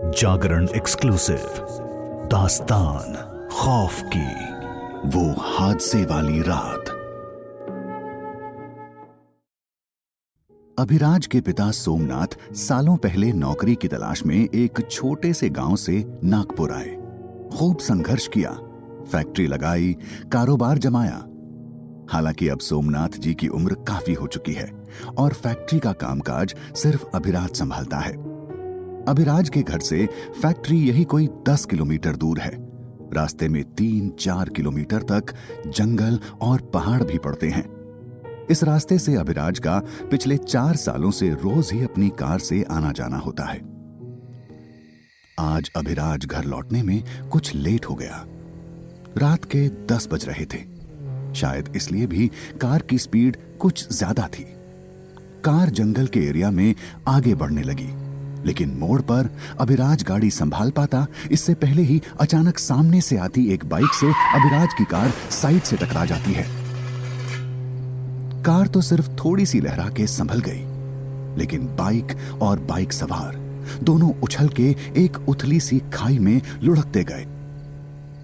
जागरण exclusive दास्तान खौफ की वो हादसे वाली रात। अभिराज के पिता सोमनाथ सालों पहले नौकरी की तलाश में एक छोटे से गांव से नागपुर आए। खूब संघर्ष किया, फैक्ट्री लगाई, कारोबार जमाया। हालांकि अब सोमनाथ जी की उम्र काफी हो चुकी है और फैक्ट्री का कामकाज सिर्फ अभिराज संभालता है। अभिराज के घर से फैक्ट्री यही कोई 10 किलोमीटर दूर है। रास्ते में 3-4 किलोमीटर तक जंगल और पहाड़ भी पड़ते हैं। इस रास्ते से अभिराज का पिछले 4 सालों से रोज ही अपनी कार से आना जाना होता है। आज अभिराज घर लौटने में कुछ लेट हो गया। रात के 10 बज रहे थे। शायद इसलिए भी कार की स्पीड कुछ ज्यादा थी। कार जंगल के एरिया में आगे बढ़ने लगी, लेकिन मोड़ पर अभिराज गाड़ी संभाल पाता इससे पहले ही अचानक सामने से आती एक बाइक से अभिराज की कार साइड से टकरा जाती है। कार तो सिर्फ थोड़ी सी लहरा के संभल गई, लेकिन बाइक और बाइक सवार दोनों उछल के एक उथली सी खाई में लुढ़कते गए।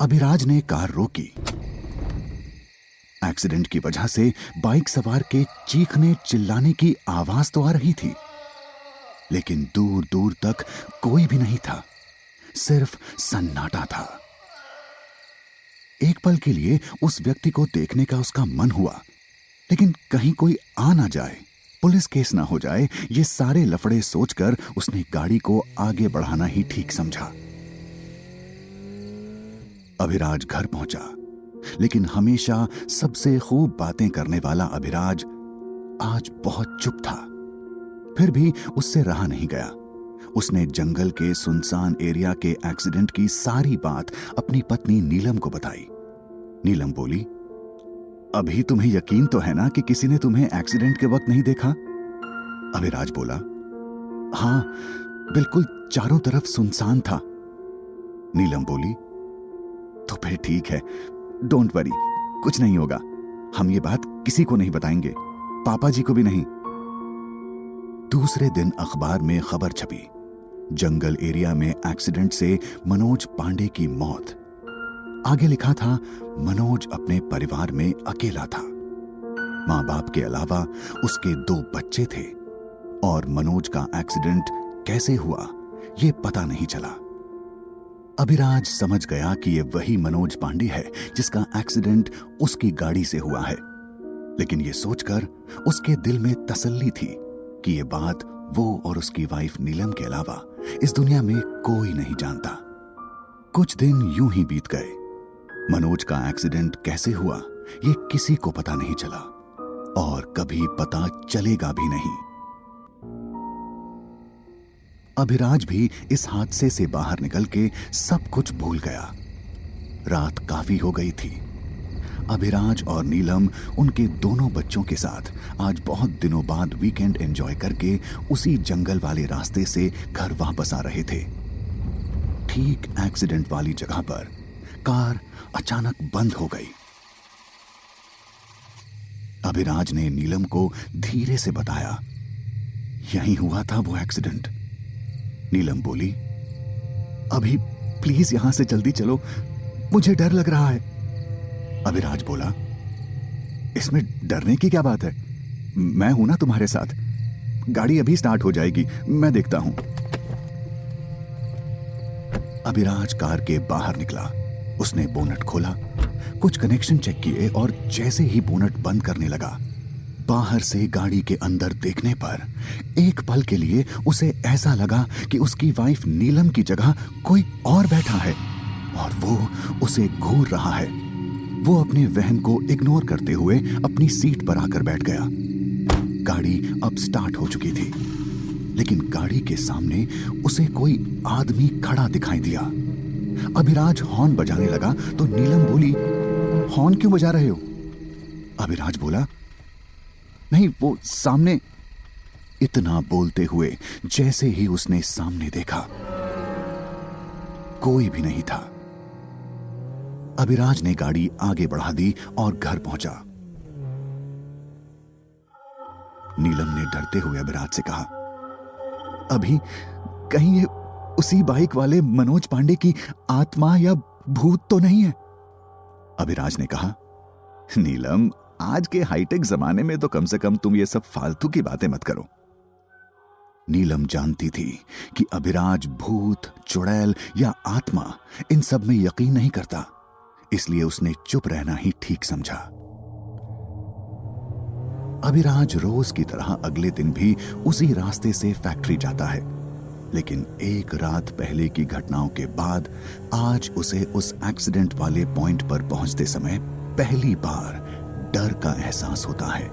अभिराज ने कार रोकी। एक्सीडेंट की वजह से बाइक सवार के चीखने चिल्लाने की आवाज तो आ रही थी, लेकिन दूर दूर तक कोई भी नहीं था। सिर्फ सन्नाटा था। एक पल के लिए उस व्यक्ति को देखने का उसका मन हुआ, लेकिन कहीं कोई आ ना जाए, पुलिस केस ना हो जाए, ये सारे लफड़े सोचकर उसने गाड़ी को आगे बढ़ाना ही ठीक समझा। अभिराज घर पहुंचा, लेकिन हमेशा सबसे खूब बातें करने वाला अभिराज आज बहुत चुप था। फिर भी उससे रहा नहीं गया। उसने जंगल के सुनसान एरिया के एक्सीडेंट की सारी बात अपनी पत्नी नीलम को बताई। नीलम बोली, अभी तुम्हें यकीन तो है ना कि किसी ने तुम्हें एक्सीडेंट के वक्त नहीं देखा? अभिराज बोला, हां, बिल्कुल चारों तरफ सुनसान था। नीलम बोली, तो फिर ठीक है, डोंट वरी, कुछ नहीं होगा। हम ये बात किसी को नहीं बताएंगे, पापा जी को भी नहीं। दूसरे दिन अखबार में खबर छपी, जंगल एरिया में एक्सीडेंट से मनोज पांडे की मौत। आगे लिखा था, मनोज अपने परिवार में अकेला था। मां बाप के अलावा उसके 2 बच्चे थे और मनोज का एक्सीडेंट कैसे हुआ ये पता नहीं चला। अभिराज समझ गया कि ये वही मनोज पांडे है जिसका एक्सीडेंट उसकी गाड़ी से हुआ है, लेकिन ये सोचकर उसके दिल में तसल्ली थी कि ये बात वो और उसकी वाइफ नीलम के अलावा इस दुनिया में कोई नहीं जानता। कुछ दिन यूं ही बीत गए। मनोज का एक्सीडेंट कैसे हुआ ये किसी को पता नहीं चला और कभी पता चलेगा भी नहीं। अभिराज भी इस हादसे से बाहर निकल के सब कुछ भूल गया। रात काफी हो गई थी। अभिराज और नीलम उनके दोनों बच्चों के साथ आज बहुत दिनों बाद वीकेंड एंजॉय करके उसी जंगल वाले रास्ते से घर वापस आ रहे थे। ठीक एक्सीडेंट वाली जगह पर कार अचानक बंद हो गई। अभिराज ने नीलम को धीरे से बताया, यहीं हुआ था वो एक्सीडेंट। नीलम बोली, अभी प्लीज यहां से जल्दी चलो, मुझे डर लग रहा है। अभिराज बोला, इसमें डरने की क्या बात है, मैं हूं ना तुम्हारे साथ। गाड़ी अभी स्टार्ट हो जाएगी, मैं देखता हूं। अभिराज कार के बाहर निकला। उसने बोनट खोला, कुछ कनेक्शन चेक किए और जैसे ही बोनट बंद करने लगा, बाहर से गाड़ी के अंदर देखने पर एक पल के लिए उसे ऐसा लगा कि उसकी वाइफ नीलम की जगह कोई और बैठा है और वो उसे घूर रहा है। वो अपने वहम को इग्नोर करते हुए अपनी सीट पर आकर बैठ गया। गाड़ी अब स्टार्ट हो चुकी थी, लेकिन गाड़ी के सामने उसे कोई आदमी खड़ा दिखाई दिया। अभिराज हॉर्न बजाने लगा तो नीलम बोली, हॉर्न क्यों बजा रहे हो? अभिराज बोला, नहीं, वो सामने। इतना बोलते हुए जैसे ही उसने सामने देखा, कोई भी नहीं था। अभिराज ने गाड़ी आगे बढ़ा दी और घर पहुंचा। नीलम ने डरते हुए अभिराज से कहा, अभी कहीं ये उसी बाइक वाले मनोज पांडे की आत्मा या भूत तो नहीं है? अभिराज ने कहा। नीलम, आज के हाईटेक जमाने में तो कम से कम तुम ये सब फालतू की बातें मत करो। नीलम जानती थी कि अभिराज भूत, चुड़ैल या आत्मा इन सब में यकीन नहीं करता, इसलिए उसने चुप रहना ही ठीक समझा। अभिराज रोज की तरह अगले दिन भी उसी रास्ते से फैक्ट्री जाता है, लेकिन एक रात पहले की घटनाओं के बाद आज उसे उस एक्सीडेंट वाले पॉइंट पर पहुंचते समय पहली बार डर का एहसास होता है।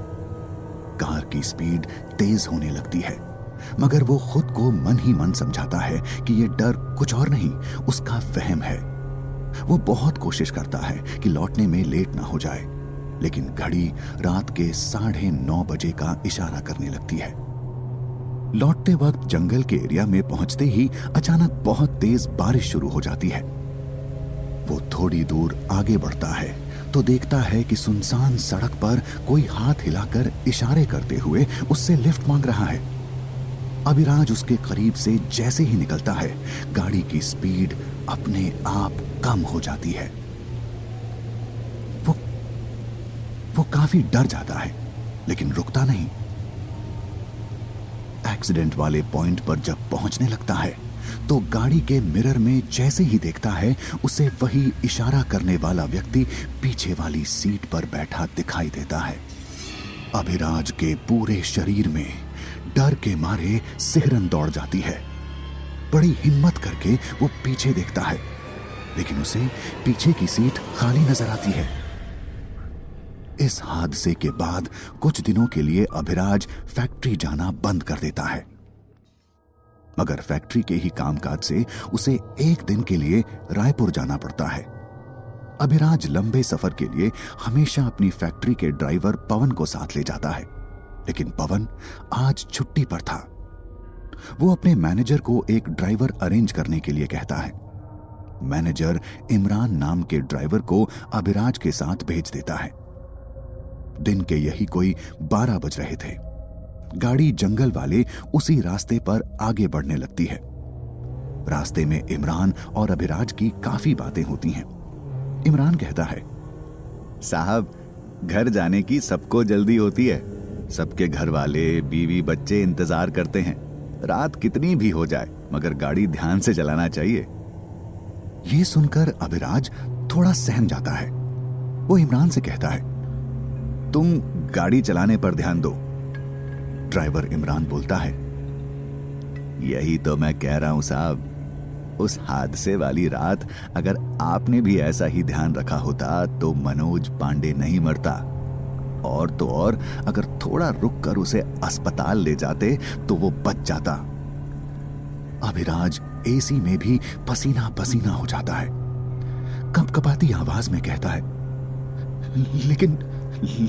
कार की स्पीड तेज होने लगती है, मगर वो खुद को मन ही मन समझाता है कि ये डर कुछ और नहीं, उसका वहम है। वो बहुत कोशिश करता है कि लौटने में लेट ना हो जाए, लेकिन घड़ी रात के 9:30 बजे का इशारा करने लगती है। लौटते वक्त जंगल के एरिया में पहुंचते ही अचानक बहुत तेज बारिश शुरू हो जाती है। वो थोड़ी दूर आगे बढ़ता है तो देखता है कि सुनसान सड़क पर कोई हाथ हिलाकर इशारे करते हुए उससे लिफ्ट मांग रहा है। अभिराज उसके करीब से जैसे ही निकलता है, गाड़ी की स्पीड अपने आप कम हो जाती है। वो काफी डर जाता है, लेकिन रुकता नहीं। एक्सीडेंट वाले पॉइंट पर जब पहुंचने लगता है तो गाड़ी के मिरर में जैसे ही देखता है, उसे वही इशारा करने वाला व्यक्ति पीछे वाली सीट पर बैठा दिखाई देता है। अभिराज के पूरे शरीर में डर के मारे सिहरन दौड़ जाती है। बड़ी हिम्मत करके वो पीछे देखता है, लेकिन उसे पीछे की सीट खाली नजर आती है। इस हादसे के बाद कुछ दिनों के लिए अभिराज फैक्ट्री जाना बंद कर देता है, मगर फैक्ट्री के ही कामकाज से उसे एक दिन के लिए रायपुर जाना पड़ता है। अभिराज लंबे सफर के लिए हमेशा अपनी फैक्ट्री के ड्राइवर पवन को साथ ले जाता है, लेकिन पवन आज छुट्टी पर था। वो अपने मैनेजर को एक ड्राइवर अरेंज करने के लिए कहता है। मैनेजर इमरान नाम के ड्राइवर को अभिराज के साथ भेज देता है। दिन के यही कोई 12 बज रहे थे। गाड़ी जंगल वाले उसी रास्ते पर आगे बढ़ने लगती है। रास्ते में इमरान और अभिराज की काफी बातें होती हैं। इमरान कहता है, साहब, घर जाने की सबको जल्दी होती है। सबके घर वाले, बीवी, बच्चे इंतजार करते हैं। रात कितनी भी हो जाए, मगर गाड़ी ध्यान से चलाना चाहिए। ये सुनकर अभिराज थोड़ा सहम जाता है। वो इमरान से कहता है, तुम गाड़ी चलाने पर ध्यान दो। ड्राइवर इमरान बोलता है, यही तो मैं कह रहा हूं साहब। उस हादसे वाली रात अगर आपने भी ऐसा ही ध्यान रखा होता तो मनोज पांडे नहीं मरता, और तो और अगर थोड़ा रुक कर उसे अस्पताल ले जाते तो वो बच जाता। अभिराज एसी में भी पसीना पसीना हो जाता है। कंपकपाती आवाज में कहता है,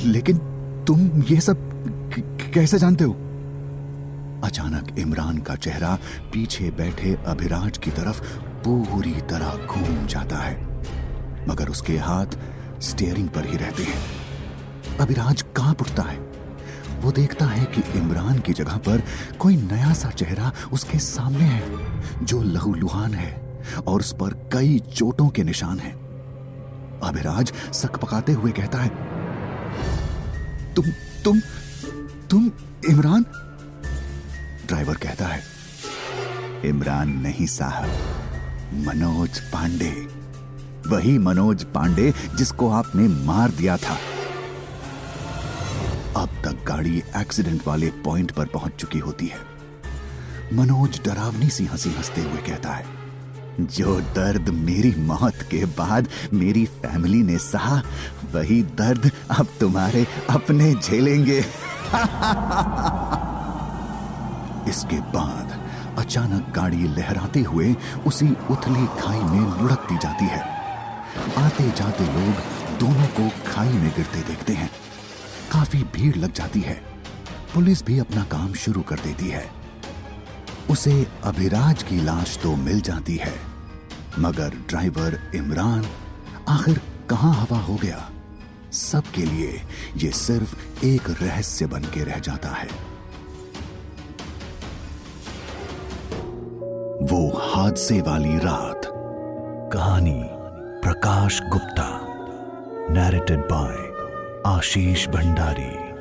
लेकिन तुम ये सब कैसे जानते हो? अचानक इमरान का चेहरा पीछे बैठे अभिराज की तरफ पूरी तरह घूम जाता है, मगर उसके हाथ स्टीयरिंग पर ही रहते हैं। अभिराज कांप उठता है। वो देखता है कि इमरान की जगह पर कोई नया सा चेहरा उसके सामने है, जो लहूलुहान है और उस पर कई चोटों के निशान हैं। अभिराज सकपकाते हुए कहता है, तुम इमरान? ड्राइवर कहता है, इमरान नहीं साहब, मनोज पांडे। वही मनोज पांडे जिसको आपने मार दिया था। अब तक गाड़ी एक्सीडेंट वाले पॉइंट पर पहुंच चुकी होती है। मनोज डरावनी सी हंसी हंसते हुए कहता है, जो दर्द मेरी मौत के बाद मेरी फैमिली ने सहा, वही दर्द अब तुम्हारे अपने झेलेंगे। इसके बाद अचानक गाड़ी लहराते हुए उसी उथली खाई में लुढ़कती जाती है। आते जाते लोग दोनों को खाई में गिरते देखते हैं। काफी भीड़ लग जाती है। पुलिस भी अपना काम शुरू कर देती है। उसे अभिराज की लाश तो मिल जाती है, मगर ड्राइवर इमरान आखिर कहां हवा हो गया? सबके लिए ये सिर्फ एक रहस्य बन के रह जाता है। वो हादसे वाली रात। कहानी प्रकाश गुप्ता, नैरेटेड बाय आशीष भंडारी।